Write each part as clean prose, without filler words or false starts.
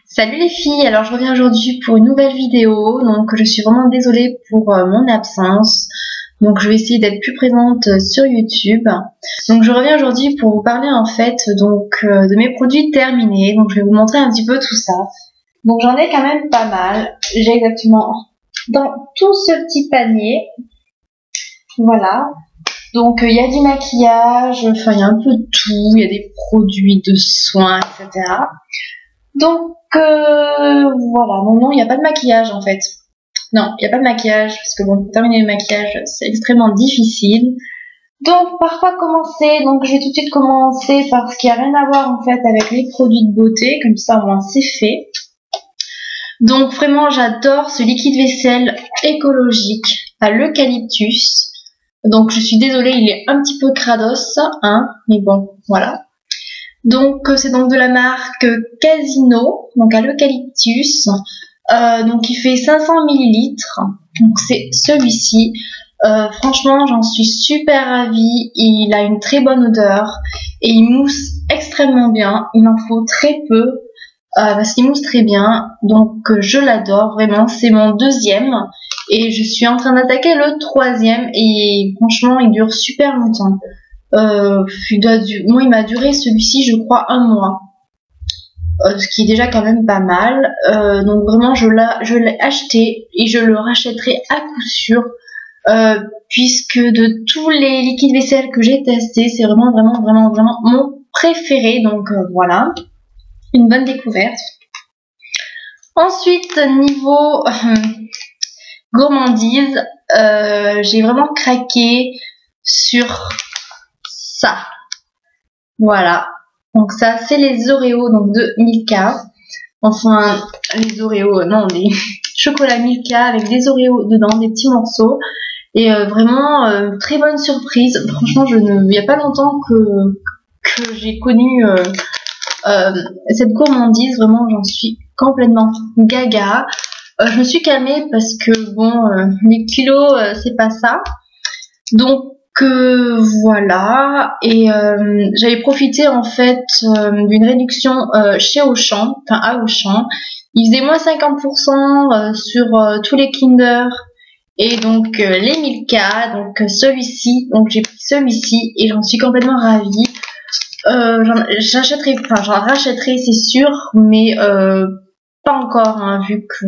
Salut les filles, alors je reviens aujourd'hui pour une nouvelle vidéo, donc je suis vraiment désolée pour mon absence, donc je vais essayer d'être plus présente sur YouTube. Donc je reviens aujourd'hui pour vous parler en fait de mes produits terminés, donc je vais vous montrer un petit peu tout ça. Donc j'en ai quand même pas mal, j'ai exactement dans tout ce petit panier, voilà. Donc il y a du maquillage, enfin il y a un peu de tout, il y a des produits de soins, etc. Donc voilà, non, il n'y a pas de maquillage en fait. Non, il n'y a pas de maquillage, parce que bon, pour terminer le maquillage, c'est extrêmement difficile. Donc par quoi commencer? Donc je vais tout de suite commencer par ce qui n'a rien à voir en fait avec les produits de beauté, comme ça au moins c'est fait. Donc vraiment j'adore ce liquide vaisselle écologique à l'eucalyptus. Donc je suis désolée, il est un petit peu crados, hein, mais bon, voilà. Donc c'est donc de la marque Casino, donc à l'eucalyptus. Donc il fait 500 ml. Donc c'est celui-ci. Franchement, j'en suis super ravie. Il a une très bonne odeur et il mousse extrêmement bien. Il en faut très peu parce qu'il mousse très bien. Donc je l'adore vraiment. C'est mon deuxième et je suis en train d'attaquer le troisième et franchement, il dure super longtemps. Moi, il m'a duré celui-ci, je crois, un mois. Ce qui est déjà quand même pas mal. Donc vraiment, je l'ai acheté et je le rachèterai à coup sûr. Puisque de tous les liquides vaisselle que j'ai testés, c'est vraiment mon préféré. Donc voilà, une bonne découverte. Ensuite, niveau gourmandise, j'ai vraiment craqué sur ça. Voilà. Donc ça, c'est les Oreos donc de Milka. Enfin, les Oreos, non, les chocolats Milka avec des Oreos dedans, des petits morceaux. Et vraiment, très bonne surprise. Franchement, il n'y a pas longtemps que j'ai connu cette gourmandise. Vraiment, j'en suis complètement gaga. Je me suis calmée parce que, bon, les kilos, c'est pas ça. Donc, voilà, et j'avais profité en fait d'une réduction chez Auchan, enfin à Auchan. Il faisait moins 50% sur tous les Kinder et donc les Milka, donc celui-ci, donc j'ai pris celui-ci et j'en suis complètement ravie. J'en rachèterai c'est sûr, mais pas encore, hein, vu que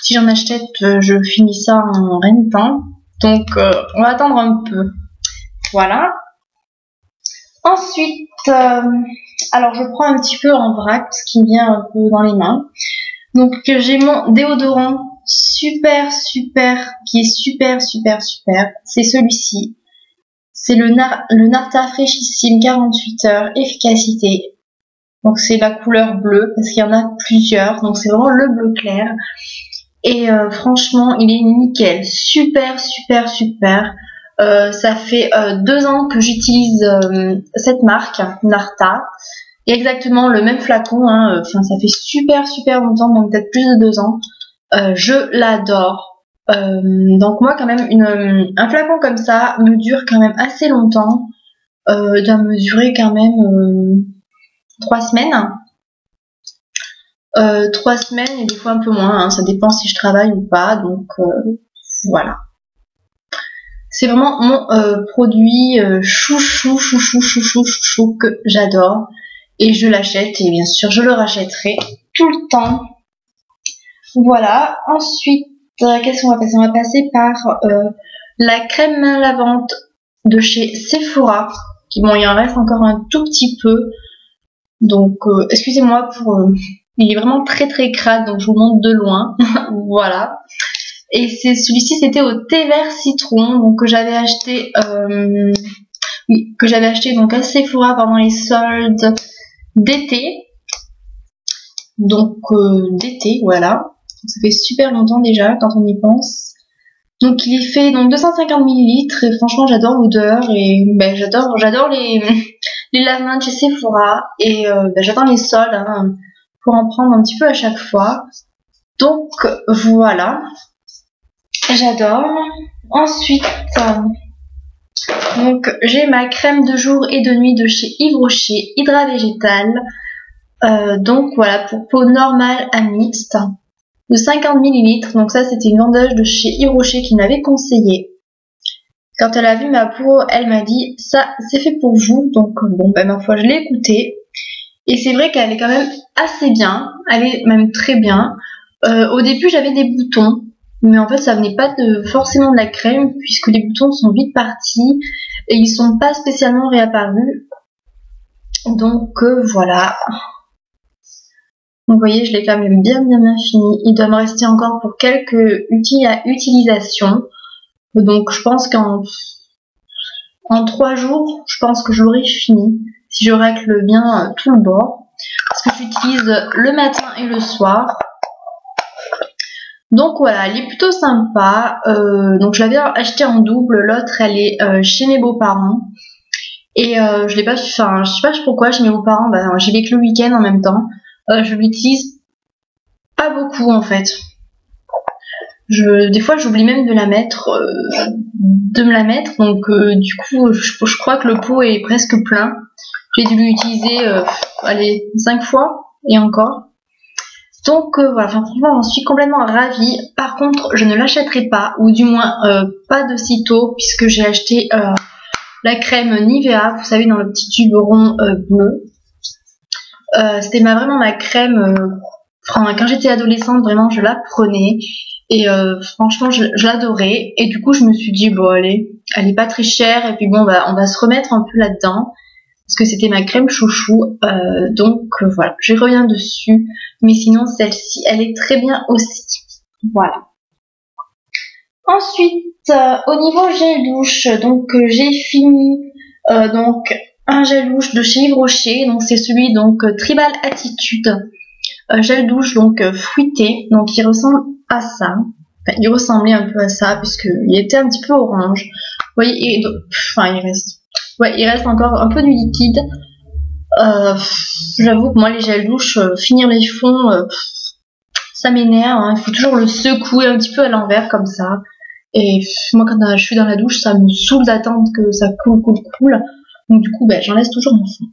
si j'en achète, je finis ça en rien de temps. Donc, on va attendre un peu. Voilà. Ensuite, alors je prends un petit peu en vrac, ce qui me vient un peu dans les mains. Donc, j'ai mon déodorant super, qui est super. C'est celui-ci. C'est le Narta Fraîchissime 48 heures, efficacité. Donc, c'est la couleur bleue, parce qu'il y en a plusieurs. Donc, c'est vraiment le bleu clair. Et franchement, il est nickel, super. Ça fait 2 ans que j'utilise cette marque, Narta. Et exactement le même flacon, hein, ça fait super longtemps, donc peut-être plus de 2 ans. Je l'adore. Donc moi, quand même, un flacon comme ça me dure quand même assez longtemps. Doit me durer quand même 3 semaines. 3 semaines et des fois un peu moins, hein, ça dépend si je travaille ou pas, donc voilà. C'est vraiment mon produit chouchou que j'adore et je l'achète et bien sûr je le rachèterai tout le temps. Voilà. Ensuite, qu'est-ce qu'on va passer? On va passer par la crème main lavante de chez Sephora. Bon, il en reste encore un tout petit peu, donc excusez-moi pour il est vraiment très crade, donc je vous montre de loin. Voilà. Et celui-ci, c'était au thé vert citron, donc que j'avais acheté donc à Sephora pendant les soldes d'été. Donc d'été, voilà. Ça fait super longtemps déjà quand on y pense. Donc il est fait donc 250 ml et franchement j'adore l'odeur et ben, j'adore les lave-mains de chez Sephora et ben, j'adore les soldes, hein, pour en prendre un petit peu à chaque fois. Donc voilà, j'adore. Ensuite, donc j'ai ma crème de jour et de nuit de chez Yves Rocher, Hydra Végétal. Donc voilà, pour peau normale à mixte de 50 ml. Donc ça, c'était une vendeuse de chez Yves Rocher qui m'avait conseillé. Quand elle a vu ma peau, elle m'a dit ça c'est fait pour vous. Donc bon, ben ma foi, je l'ai écoutée. Et c'est vrai qu'elle est quand même assez bien. Elle est même très bien. Au début, j'avais des boutons. Mais en fait, ça venait pas forcément de la crème, puisque les boutons sont vite partis. Et ils sont pas spécialement réapparus. Donc voilà. Donc vous voyez, je l'ai quand même bien fini. Il doit me rester encore pour quelques utilisations. Donc je pense qu'en 3 jours, je pense que je l'aurai fini. Si je règle bien tout le bord. Parce que j'utilise le matin et le soir. Donc voilà, elle est plutôt sympa. Donc je l'avais acheté en double. L'autre, elle est chez mes beaux-parents. Et je l'ai pas, enfin, je sais pas pourquoi chez mes beaux-parents. Bah, j'y vais que le week-end en même temps. Je l'utilise pas beaucoup en fait. Des fois, j'oublie même de la mettre, donc du coup, je crois que le pot est presque plein. J'ai dû l'utiliser, allez, 5 fois et encore. Donc voilà, enfin, franchement, j'en suis complètement ravie. Par contre, je ne l'achèterai pas, ou du moins pas de sitôt, puisque j'ai acheté la crème Nivea, vous savez, dans le petit tube rond bleu. C'était vraiment ma crème. Quand j'étais adolescente, vraiment, je la prenais. Et franchement, je l'adorais. Et du coup, je me suis dit, bon, allez, elle est pas très chère. Et puis bon, bah, on va se remettre un peu là-dedans. Parce que c'était ma crème chouchou. Donc voilà, je reviens dessus. Mais sinon, celle-ci, elle est très bien aussi. Voilà. Ensuite, au niveau gel douche, donc j'ai fini donc un gel douche de chez Yves Rocher. Donc c'est celui donc Tribal Attitude. Gel douche donc fruité. Donc il ressemble à ça. Enfin, il ressemblait un peu à ça puisqu'il était un petit peu orange. Vous voyez, il reste encore un peu du liquide. J'avoue que moi les gels douche, finir les fonds, ça m'énerve. Hein. Il faut toujours le secouer un petit peu à l'envers comme ça. Et moi quand je suis dans la douche, ça me saoule d'attendre que ça coule. Donc du coup, j'en laisse toujours mon fond.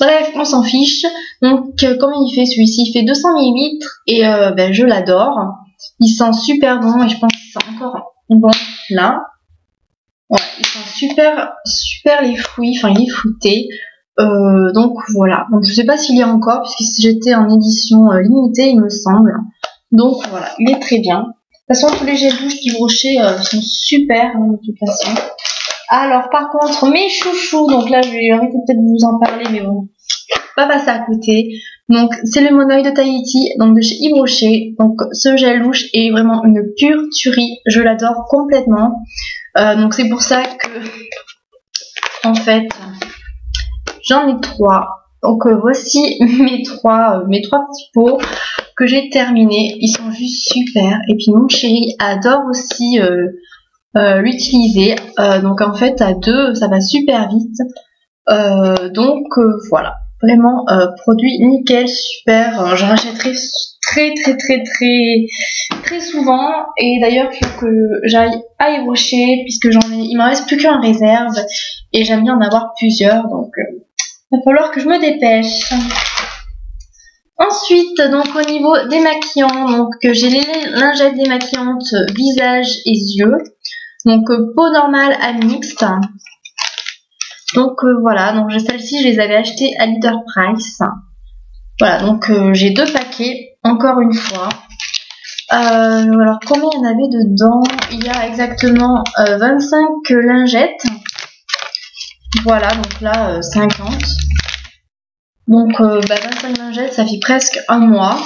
Bref, on s'en fiche. Donc comment il fait celui-ci? Il fait 200 ml et je l'adore. Il sent super bon et je pense qu'il sent encore bon là. Ouais, il sent super les fruits, enfin il est fruité. Donc voilà. Donc je sais pas s'il y a encore puisque j'étais en édition limitée, il me semble. Donc voilà, il est très bien. De toute façon, tous les gels douche d'Yves Rocher sont super de toute façon. Alors par contre, mes chouchous, donc là je vais arrêter peut-être de vous en parler, mais bon, pas passer à côté. Donc c'est le Monoï de Tahiti, donc de chez Yves Rocher. Donc ce gel douche est vraiment une pure tuerie, je l'adore complètement. Donc c'est pour ça que, en fait, j'en ai 3. Donc voici mes trois petits pots que j'ai terminés. Ils sont juste super. Et puis mon chéri adore aussi l'utiliser. Donc en fait à 2 ça va super vite. Donc voilà. Vraiment produit nickel, super. J'en rachèterai très souvent. Et d'ailleurs il faut que j'aille à Yves Rocher puisque il m'en reste plus qu'un en réserve. Et j'aime bien en avoir plusieurs. Donc il va falloir que je me dépêche. Ensuite, donc au niveau démaquillant, donc j'ai les lingettes démaquillantes visage et yeux. Donc peau normale à mixte. Donc voilà, donc celles-ci je les avais achetées à Leader Price. Voilà, donc j'ai 2 paquets, encore une fois. Alors combien il y en avait dedans? Il y a exactement 25 lingettes. Voilà, donc là 50. Donc 25 lingettes, ça fait presque un mois.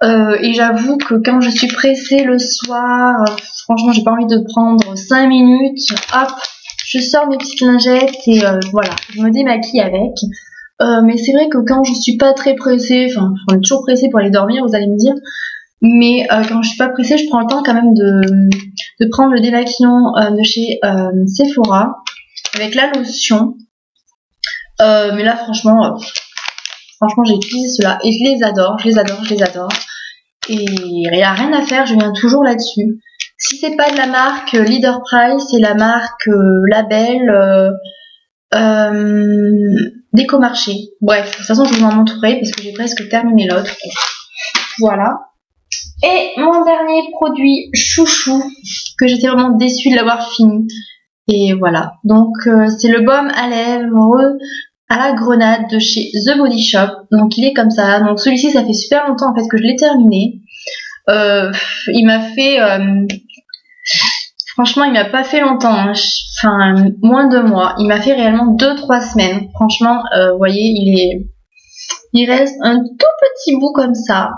Et j'avoue que quand je suis pressée le soir, franchement j'ai pas envie de prendre 5 minutes. Hop, je sors mes petites lingettes et voilà, je me démaquille avec. Mais c'est vrai que quand je suis pas très pressée, enfin on est toujours pressée pour aller dormir, vous allez me dire. Mais quand je suis pas pressée, je prends le temps quand même de prendre le démaquillant de chez Sephora avec la lotion. Mais là franchement j'ai utilisé cela et je les adore. Et il n'y a rien à faire, je viens toujours là-dessus. Si c'est pas de la marque Leader Price, c'est la marque Label. d'Ecomarché. Bref, de toute façon je vous en montrerai parce que j'ai presque terminé l'autre. Voilà. Et mon dernier produit chouchou, que j'étais vraiment déçue de l'avoir fini. Et voilà, donc c'est le baume à lèvres à la grenade de chez The Body Shop. Donc il est comme ça. Donc celui-ci, ça fait super longtemps en fait que je l'ai terminé. Il m'a fait... franchement, il m'a pas fait longtemps. Hein. Enfin, moins de mois. Il m'a fait réellement 2-3 semaines. Franchement, vous voyez, il reste un tout petit bout comme ça.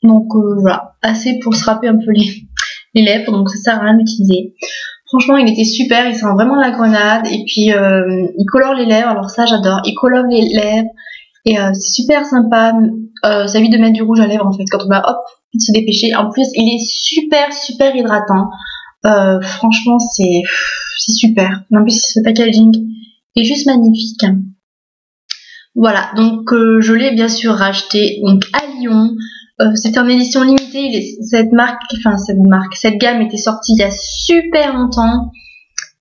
Donc voilà, assez pour se râper un peu les lèvres. Donc ça sert à rien d'utiliser. Franchement, il était super, il sent vraiment la grenade et puis il colore les lèvres, alors ça j'adore, il colore les lèvres et c'est super sympa, ça évite de mettre du rouge à lèvres en fait, quand on va hop, se dépêcher. En plus, il est super hydratant, franchement c'est super. En plus, ce packaging est juste magnifique. Voilà, donc je l'ai bien sûr racheté donc à Lyon. C'était en édition limitée. Cette gamme était sortie il y a super longtemps.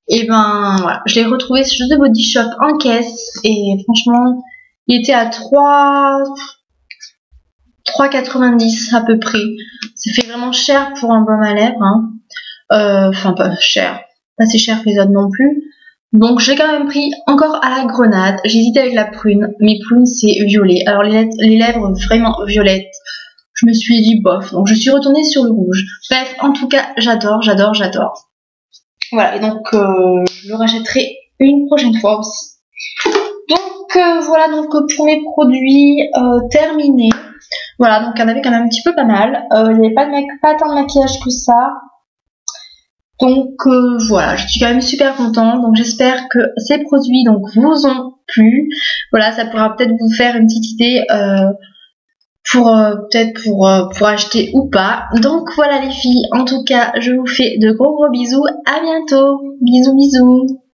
Et ben voilà, je l'ai retrouvé chez The Body Shop en caisse. Et franchement, il était à 3,90 à peu près. Ça fait vraiment cher pour un baume à lèvres. Hein. Enfin, pas cher. Pas si cher que les autres non plus. Donc j'ai quand même pris encore à la grenade. J'ai hésité avec la prune. Mais prune c'est violet. Alors les lèvres vraiment violettes. Je me suis dit bof, donc je suis retournée sur le rouge. Bref, en tout cas, j'adore. Voilà, et donc je le rachèterai une prochaine fois aussi. Donc voilà, donc pour mes produits terminés. Voilà, donc il y en avait quand même un petit peu pas mal. Il n'y avait pas tant de maquillage que ça. Donc voilà, je suis quand même super contente. Donc j'espère que ces produits donc vous ont plu. Voilà, ça pourra peut-être vous faire une petite idée pour acheter ou pas. Donc voilà les filles, en tout cas je vous fais de gros bisous, à bientôt, bisous.